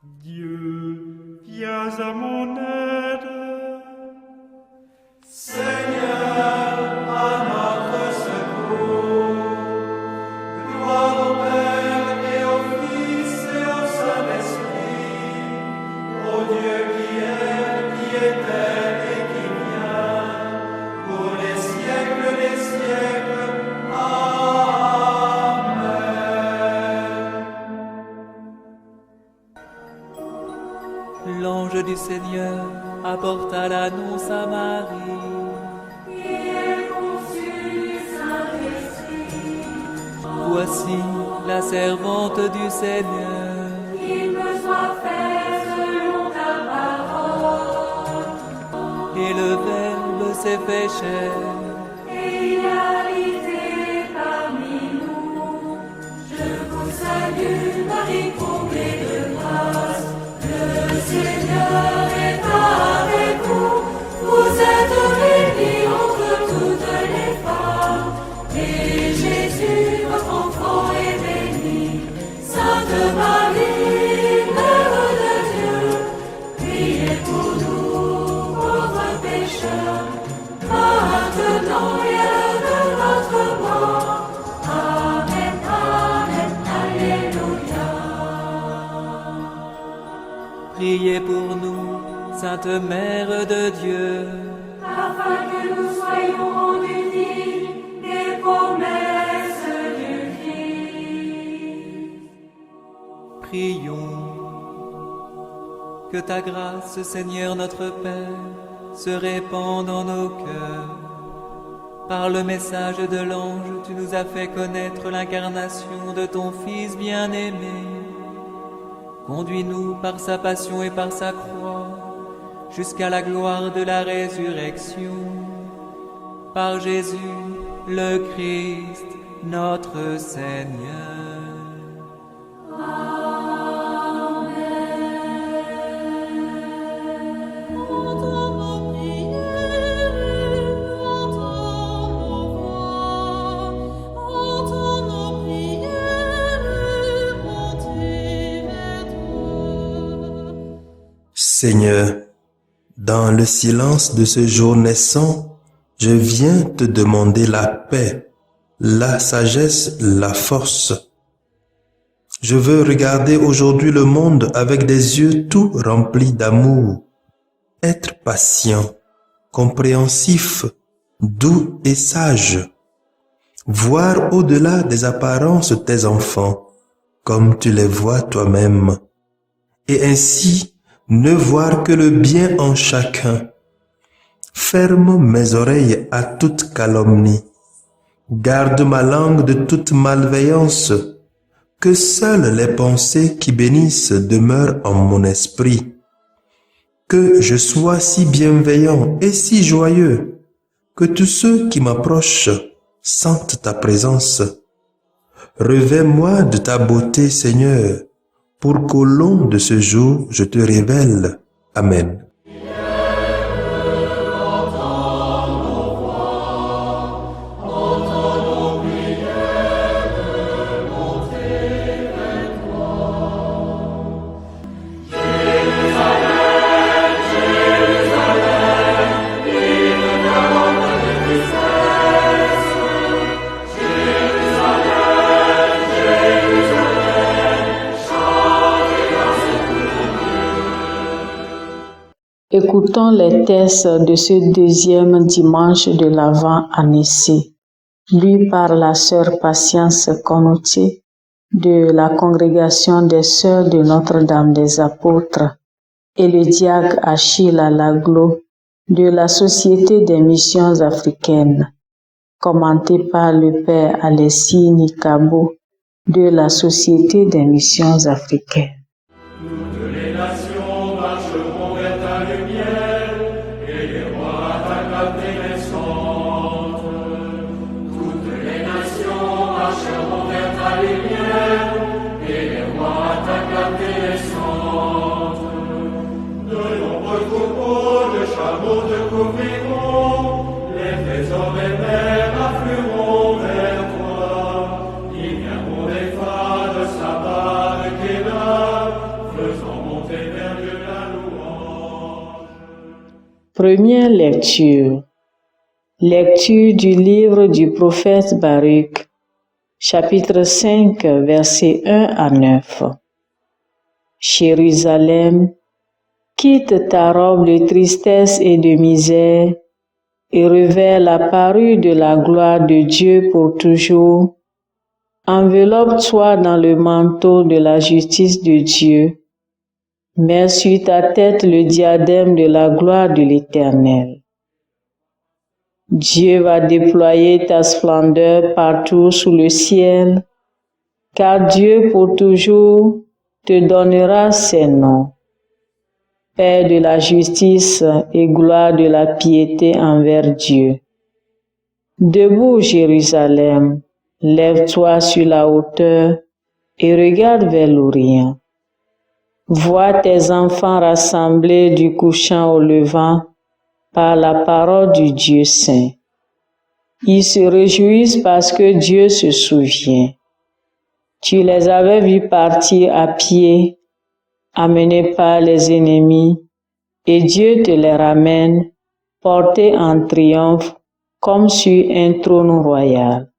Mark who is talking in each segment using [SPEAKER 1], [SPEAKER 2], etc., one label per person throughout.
[SPEAKER 1] Dieu, viens à mon aide.
[SPEAKER 2] Seigneur, à notre secours. Gloire au Père et au Fils et au Saint-Esprit, au Dieu qui est, qui était et qui vient, pour les siècles des siècles. Amen.
[SPEAKER 3] L'ange du Seigneur apporta l'annonce à Marie. Voici la servante du Seigneur.
[SPEAKER 4] Qu'il me soit fait selon ta parole.
[SPEAKER 3] Et le Verbe s'est fait chair.
[SPEAKER 4] Et il a habité parmi nous. Je vous salue, Marie, comblée de grâce. Le Seigneur est avec vous. Vous êtes bénie entre toutes les femmes. Et Jésus, votre enfant, est béni. Sainte Marie, Mère de Dieu, priez pour nous, pauvres pécheurs, maintenant et à l'heure de notre mort. Amen, Amen, Alléluia.
[SPEAKER 3] Priez pour nous, Sainte Mère de Dieu.
[SPEAKER 4] Afin que nous soyons rendus dignes des promesses du Christ.
[SPEAKER 3] Prions. Que ta grâce, Seigneur notre Père, se répande en nos cœurs. Par le message de l'ange, tu nous as fait connaître l'incarnation de ton Fils bien-aimé. Conduis-nous par sa passion et par sa croix, jusqu'à la gloire de la résurrection. Par Jésus, le Christ, notre Seigneur.
[SPEAKER 5] Seigneur, dans le silence de ce jour naissant, je viens te demander la paix, la sagesse, la force. Je veux regarder aujourd'hui le monde avec des yeux tout remplis d'amour, être patient, compréhensif, doux et sage, voir au-delà des apparences tes enfants, comme tu les vois toi-même, et ainsi ne voir que le bien en chacun. Ferme mes oreilles à toute calomnie. Garde ma langue de toute malveillance. Que seules les pensées qui bénissent demeurent en mon esprit. Que je sois si bienveillant et si joyeux, que tous ceux qui m'approchent sentent ta présence. Revêts-moi de ta beauté, Seigneur, pour qu'au long de ce jour, je te révèle. Amen.
[SPEAKER 6] Écoutons les textes de ce deuxième dimanche de l'Avent à Issy, lu par la sœur Patience Konoutié de la congrégation des sœurs de Notre-Dame des Apôtres et le diacre Achille Alaglo de la Société des missions africaines, commenté par le père Alessi Nikabo de la Société des missions africaines.
[SPEAKER 2] Toutes les nations marcheront vers ta lumière, et les rois à ta clarté naissante. Toutes les nations marcheront vers ta lumière, et les rois à ta clarté naissante. De nombreux troupeaux de chameaux te couvriront, les trésors des mers afflueront vers toi. Ils viendront des phare de Saba, de Kéda, faisant
[SPEAKER 6] Première lecture. Lecture du livre du prophète Baruch, chapitre 5, versets 1 à 9. Jérusalem, quitte ta robe de tristesse et de misère et revers la parure de la gloire de Dieu pour toujours. Enveloppe-toi dans le manteau de la justice de Dieu. Mets sur ta tête le diadème de la gloire de l'Éternel. Dieu va déployer ta splendeur partout sous le ciel, car Dieu pour toujours te donnera ses noms. Père de la justice et gloire de la piété envers Dieu. Debout, Jérusalem, lève-toi sur la hauteur et regarde vers l'Orient. Vois tes enfants rassemblés du couchant au levant par la parole du Dieu saint. Ils se réjouissent parce que Dieu se souvient. Tu les avais vus partir à pied, amenés par les ennemis, et Dieu te les ramène, portés en triomphe, comme sur un trône royal.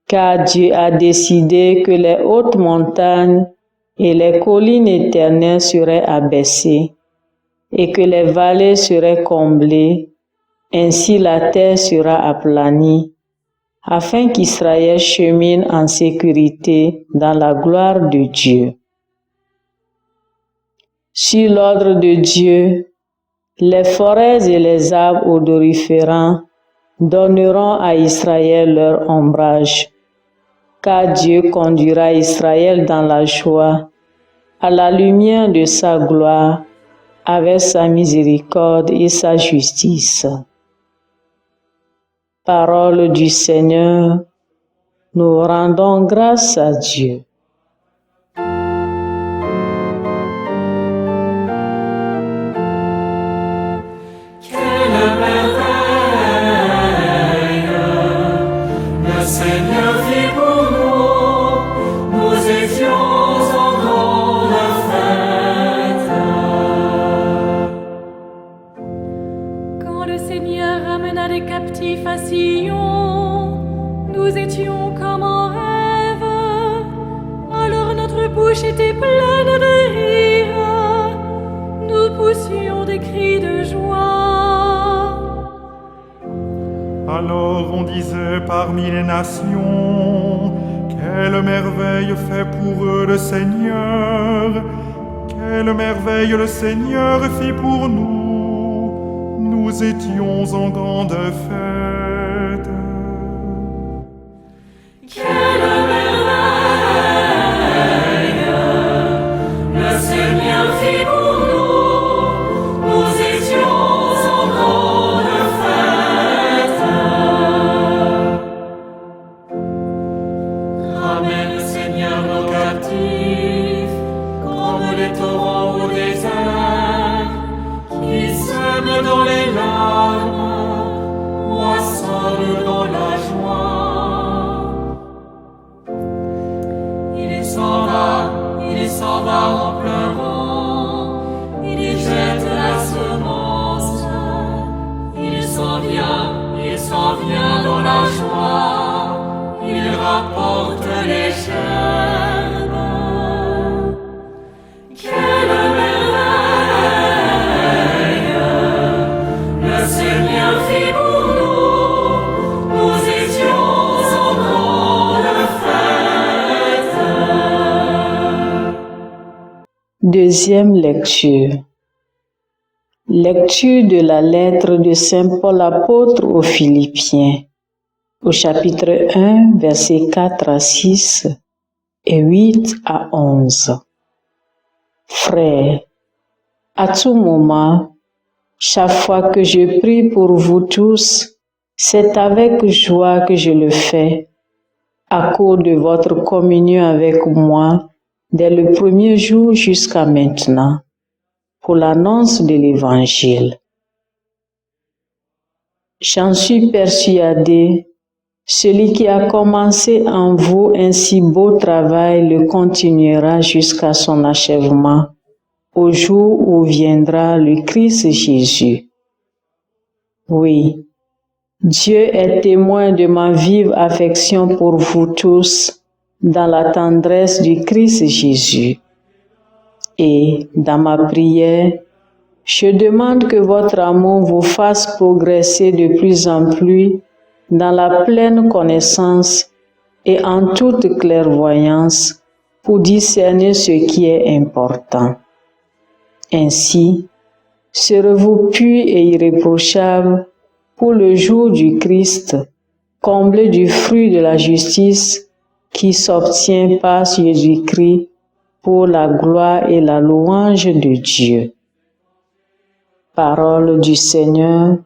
[SPEAKER 6] Car Dieu a décidé que les hautes montagnes et les collines éternelles seraient abaissées, et que les vallées seraient comblées, ainsi la terre sera aplanie, afin qu'Israël chemine en sécurité dans la gloire de Dieu. Sur l'ordre de Dieu, les forêts et les arbres odoriférants donneront à Israël leur ombrage, car Dieu conduira Israël dans la joie, à la lumière de sa gloire, avec sa miséricorde et sa justice. Parole du Seigneur, nous rendons grâce à Dieu.
[SPEAKER 4] À Sion, nous étions comme en rêve, alors notre bouche était pleine de rire, nous poussions des cris de joie.
[SPEAKER 1] Alors on disait parmi les nations, quelle merveille fait pour eux le Seigneur, quelle merveille le Seigneur fit pour nous. Nous étions en grande fête.
[SPEAKER 2] Quelle merveille le Seigneur fit pour nous. Nous étions en grande fête. Ramène, Seigneur, nos captifs, comme les torrents au désert, qui sèment dans les larmes, moissonnent dans la joie. Il s'en va en pleurant, il jette la semence, il s'en vient dans la joie, il rapporte les germes. Quelle merveille le Seigneur fit pour nous, nous étions en grande fête.
[SPEAKER 6] Deuxième lecture. Lecture de la lettre de Saint Paul apôtre aux Philippiens, au chapitre 1, versets 4 à 6 et 8 à 11. Frères, à tout moment, chaque fois que je prie pour vous tous, c'est avec joie que je le fais, à cause de votre communion avec moi dès le premier jour jusqu'à maintenant, pour l'annonce de l'Évangile. J'en suis persuadé, celui qui a commencé en vous un si beau travail le continuera jusqu'à son achèvement, au jour où viendra le Christ Jésus. Oui, Dieu est témoin de ma vive affection pour vous tous dans la tendresse du Christ Jésus. Et dans ma prière, je demande que votre amour vous fasse progresser de plus en plus dans la pleine connaissance et en toute clairvoyance pour discerner ce qui est important. Ainsi, serez-vous purs et irréprochables pour le jour du Christ, comblés du fruit de la justice qui s'obtient par Jésus-Christ pour la gloire et la louange de Dieu. Parole du Seigneur,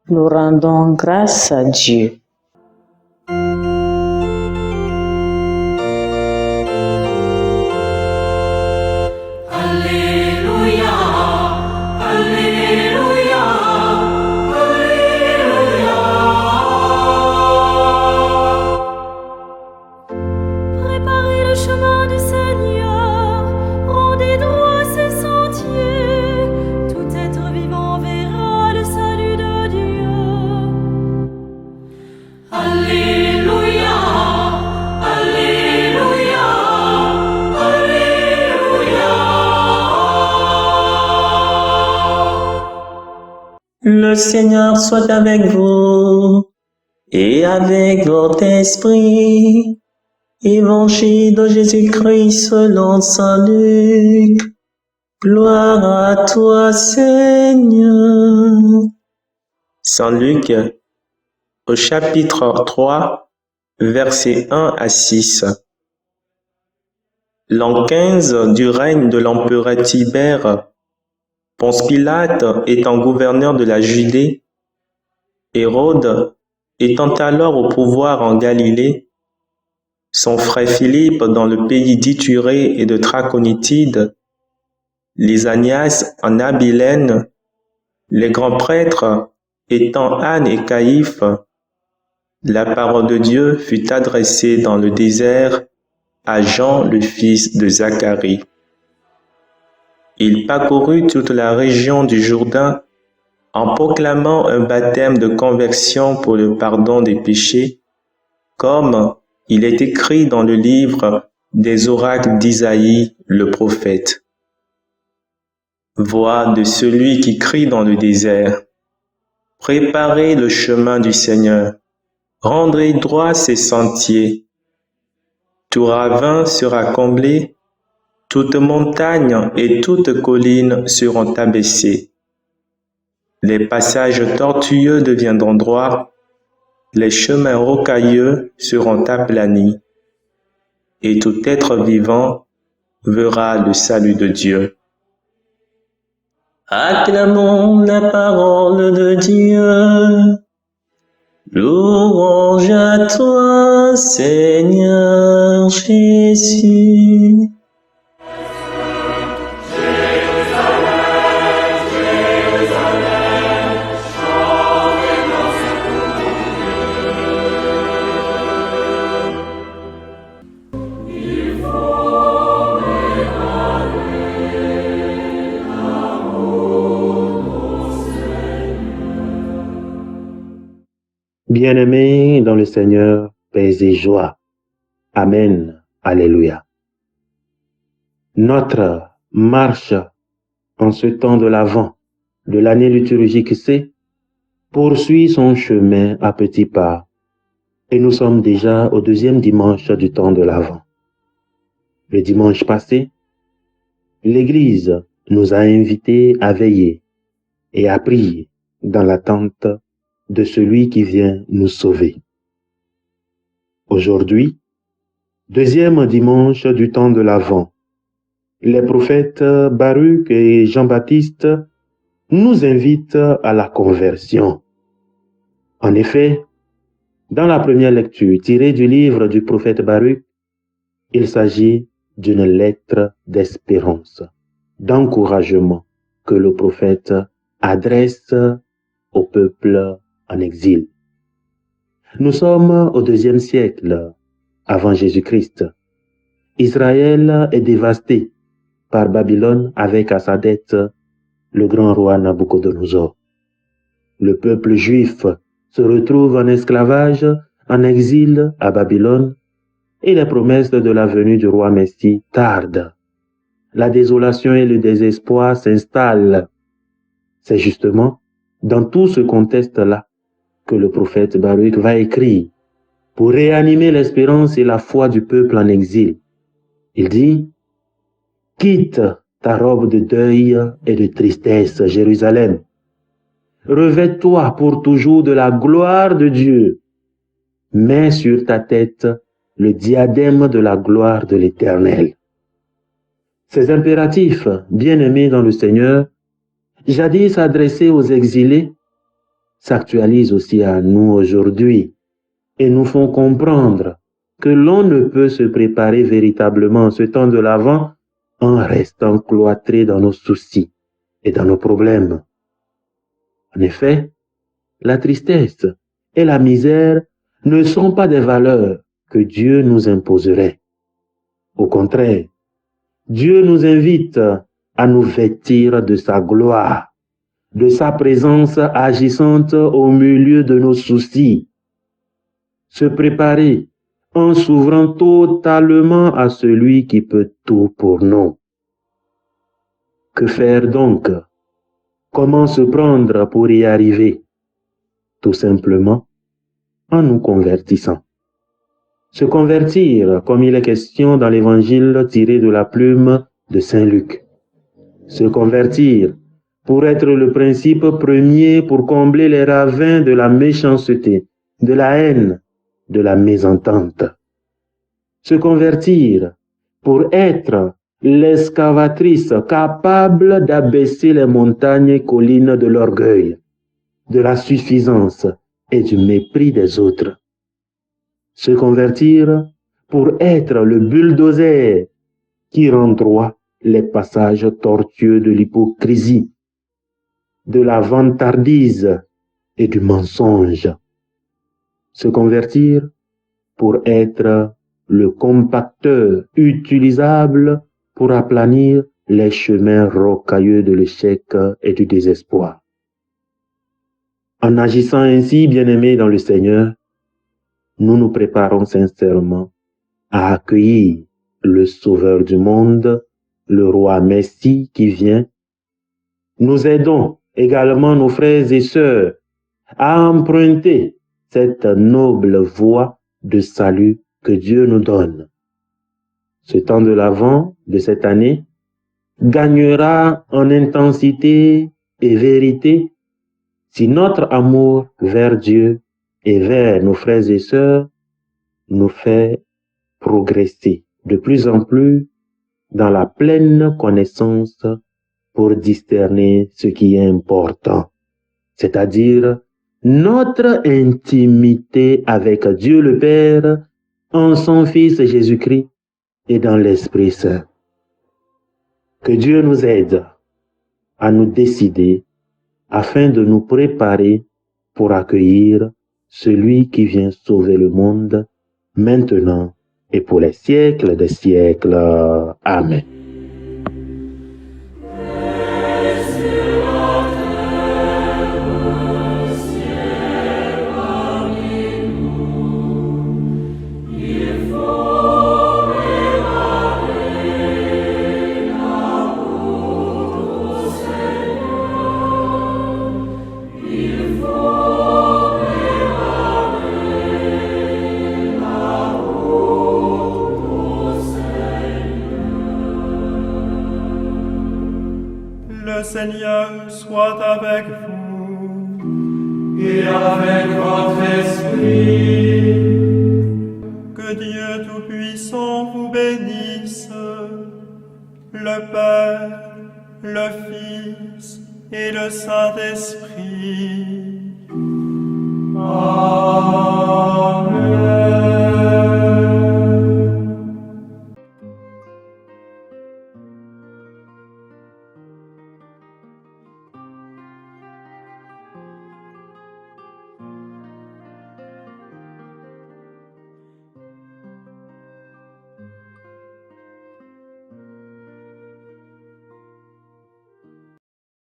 [SPEAKER 6] nous rendons grâce à Dieu.
[SPEAKER 7] Le Seigneur soit avec vous et avec votre esprit. Évangile de Jésus-Christ selon saint Luc. Gloire à toi, Seigneur. Saint Luc, au chapitre 3, versets 1 à 6. L'an 15 du règne de l'empereur Tibère, Ponce Pilate étant gouverneur de la Judée, Hérode étant alors au pouvoir en Galilée, son frère Philippe dans le pays d'Ithurée et de Trachonitide, Lysanias en Abilène, les grands prêtres étant Anne et Caïphe, la parole de Dieu fut adressée dans le désert à Jean le fils de Zacharie. Il parcourut toute la région du Jourdain en proclamant un baptême de conversion pour le pardon des péchés, comme il est écrit dans le livre des oracles d'Isaïe le prophète. Voix de celui qui crie dans le désert. Préparez le chemin du Seigneur, rendrez droit ses sentiers. Tout ravin sera comblé, toute montagne et toute colline seront abaissées. Les passages tortueux deviendront droits, les chemins rocailleux seront aplanis, et tout être vivant verra le salut de Dieu. Acclamons la parole de Dieu. Louange à toi, Seigneur Jésus.
[SPEAKER 8] Bien-aimés dans le Seigneur, paix et joie. Amen. Alléluia. Notre marche en ce temps de l'Avent de l'année liturgique C poursuit son chemin à petits pas et nous sommes déjà au deuxième dimanche du temps de l'Avent. Le dimanche passé, l'Église nous a invités à veiller et à prier dans l'attente de celui qui vient nous sauver. Aujourd'hui, deuxième dimanche du temps de l'Avent, les prophètes Baruch et Jean-Baptiste nous invitent à la conversion. En effet, dans la première lecture tirée du livre du prophète Baruch, il s'agit d'une lettre d'espérance, d'encouragement que le prophète adresse au peuple en exil. Nous sommes au IIe siècle avant Jésus-Christ. Israël est dévasté par Babylone avec à sa tête le grand roi Nabucodonosor. Le peuple juif se retrouve en esclavage, en exil à Babylone, et les promesses de la venue du roi Messie tardent. La désolation et le désespoir s'installent. C'est justement dans tout ce contexte-là que le prophète Baruch va écrire pour réanimer l'espérance et la foi du peuple en exil. Il dit, « Quitte ta robe de deuil et de tristesse, Jérusalem. Revêt-toi pour toujours de la gloire de Dieu. Mets sur ta tête le diadème de la gloire de l'Éternel. » Ces impératifs, bien-aimés dans le Seigneur, jadis adressés aux exilés, s'actualisent aussi à nous aujourd'hui et nous font comprendre que l'on ne peut se préparer véritablement en ce temps de l'Avent en restant cloîtré dans nos soucis et dans nos problèmes. En effet, la tristesse et la misère ne sont pas des valeurs que Dieu nous imposerait. Au contraire, Dieu nous invite à nous vêtir de sa gloire, de sa présence agissante au milieu de nos soucis. Se préparer en s'ouvrant totalement à celui qui peut tout pour nous. Que faire donc? Comment se prendre pour y arriver? Tout simplement en nous convertissant. Se convertir, comme il est question dans l'évangile tiré de la plume de Saint Luc. Se convertir pour être le principe premier pour combler les ravins de la méchanceté, de la haine, de la mésentente. Se convertir pour être l'excavatrice capable d'abaisser les montagnes et collines de l'orgueil, de la suffisance et du mépris des autres. Se convertir pour être le bulldozer qui rend droit les passages tortueux de l'hypocrisie, de la vantardise et du mensonge. Se convertir pour être le compacteur utilisable pour aplanir les chemins rocailleux de l'échec et du désespoir. En agissant ainsi, bien-aimés dans le Seigneur, nous nous préparons sincèrement à accueillir le Sauveur du monde, le Roi Messie qui vient. Nous aidons également nos frères et sœurs à emprunter cette noble voie de salut que Dieu nous donne. Ce temps de l'Avent de cette année gagnera en intensité et vérité si notre amour vers Dieu et vers nos frères et sœurs nous fait progresser de plus en plus dans la pleine connaissance pour discerner ce qui est important, c'est-à-dire notre intimité avec Dieu le Père en son Fils Jésus-Christ et dans l'Esprit Saint. Que Dieu nous aide à nous décider afin de nous préparer pour accueillir celui qui vient sauver le monde maintenant et pour les siècles des siècles. Amen.
[SPEAKER 1] Le Seigneur soit avec vous.
[SPEAKER 2] Et avec votre esprit.
[SPEAKER 1] Que Dieu Tout-Puissant vous bénisse, le Père, le Fils et le Saint-Esprit.
[SPEAKER 2] Amen.